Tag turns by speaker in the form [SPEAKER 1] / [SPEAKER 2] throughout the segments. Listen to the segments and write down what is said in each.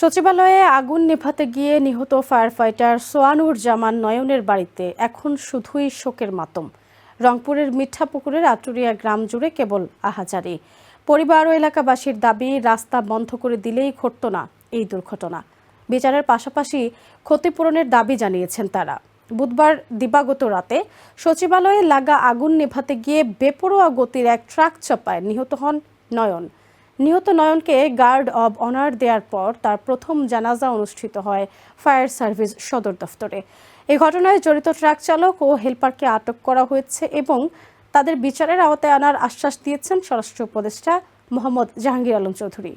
[SPEAKER 1] সচিবালয়ে আগুন নেভাতে গিয়ে নিহত ফায়ার ফাইটার সোয়ানুর জামান নয়নের বাড়িতে এখন শুধুই শোকের মাতম। রংপুরের মিঠাপুকুরের আটুরিয়া গ্রাম জুড়ে কেবল আহাজারি। পরিবার ও এলাকাবাসীর দাবি, রাস্তা বন্ধ করে দিলেই ঘটত না এই দুর্ঘটনা। বিচারের পাশাপাশি ক্ষতিপূরণের দাবি জানিয়েছেন তারা। বুধবার দিবাগত রাতে সচিবালয়ে লাগা আগুন নেভাতে গিয়ে বেপরোয়া গতির এক ট্রাক চাপায় নিহত হন নয়ন। নিহত নয়নকে গার্ড অব অনার দেওয়ার পর তার প্রথম জানাজা অনুষ্ঠিত হয় ফায়ার সার্ভিস সদর দফতরে। এই ঘটনায় জড়িত ট্রাক চালক ও হেলপারকে আটক করা হয়েছে এবং তাদের বিচারের আওতায় আনার আশ্বাস দিয়েছেন স্বরাষ্ট্র উপদেষ্টা মোহাম্মদ জাহাঙ্গীর আলম চৌধুরী।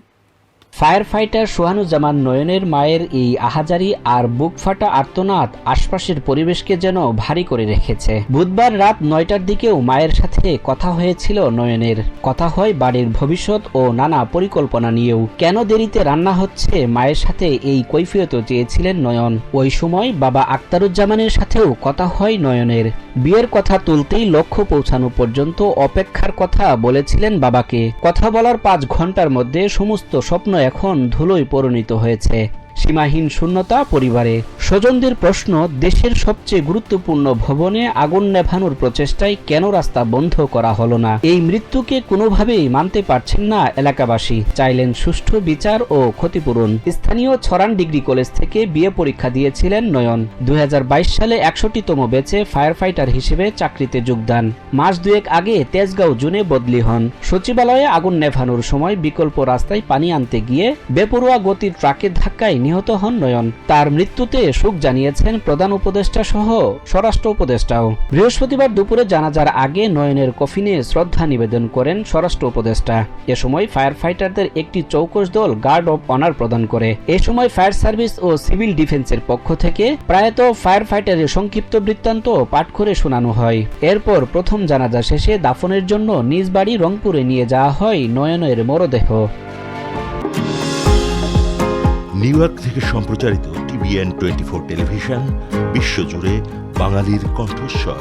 [SPEAKER 2] ফায়ার ফাইটার সোহানুজ্জামান নয়নের মায়ের এই আহাজারি আর বুক ফাটা আর্তনাদ আশপাশের পরিবেশকে যেন ভারী করে রেখেছে। বুধবার রাত 9টার দিকেও মায়ের সাথে কথা হয়েছিল নয়নের। কথা হয় বাড়ির ভবিষ্যৎ ও নানা পরিকল্পনা নিয়েও। কেন দেরিতে রান্না হচ্ছে মায়ের সাথে এই কৈফিয়তও চেয়েছিলেন নয়ন। ওই সময় বাবা আক্তারুজ্জামানের সাথেও কথা হয় নয়নের। বিয়ের কথা তুলতেই লক্ষ্য পৌঁছানো পর্যন্ত অপেক্ষার কথা বলেছিলেন বাবাকে। কথা বলার 5 ঘন্টার মধ্যে সমস্ত স্বপ্ন এখন ধুলোয় পরিণত হয়েছে। সীমাহীন শূন্যতা পরিবারে। স্বজনদের প্রশ্ন, দেশের সবচেয়ে গুরুত্বপূর্ণ ভবনে আগুন নেভানোর প্রচেষ্টায় কেন রাস্তা বন্ধ করা হলো না? এই মৃত্যুকে কোনোভাবেই মানতে পারছেন না এলাকাবাসী। চাইলেন সুষ্ঠু বিচার ও ক্ষতিপূরণ। স্থানীয় ছড়ান ডিগ্রি কলেজ থেকে বিএ পরীক্ষা দিয়েছিলেন নয়ন। 2022 সালে 61তম ব্যাচে ফায়ার ফাইটার হিসেবে চাকরিতে যোগদান। মাস 2 আগে তেজগাঁও জোনে বদলি হন। সচিবালয়ে আগুন নেভানোর সময় বিকল্প রাস্তায় পানি আনতে গিয়ে বেপরোয়া গতির ট্রাকের ধাক্কায় নিহত হন নয়ন। তার মৃত্যুতে শোক জানিয়েছেন প্রধান উপদেষ্টা সহ স্বরাষ্ট্র উপদেষ্টাও। বৃহস্পতিবার দুপুরে জানাজার আগে নয়নের কফিনে শ্রদ্ধা নিবেদন করেন স্বরাষ্ট্র উপদেষ্টা। এ সময় ফায়ার ফাইটারদের একটি চৌকস দল গার্ড অব অনার প্রদান করে। এ সময় ফায়ার সার্ভিস ও সিভিল ডিফেন্সের পক্ষ থেকে প্রয়াত ফায়ার ফাইটারের সংক্ষিপ্ত বৃত্তান্ত পাঠ করে শোনানো হয়। এরপর প্রথম জানাজা শেষে দাফনের জন্য নিজ বাড়ি রংপুরে নিয়ে যাওয়া হয় নয়নের মরদেহ।
[SPEAKER 3] নিউ ইয়র্ক থেকে সম্প্রচারিত TVN 24 টেলিভিশন বিশ্বজুড়ে বাঙালির কণ্ঠস্বর।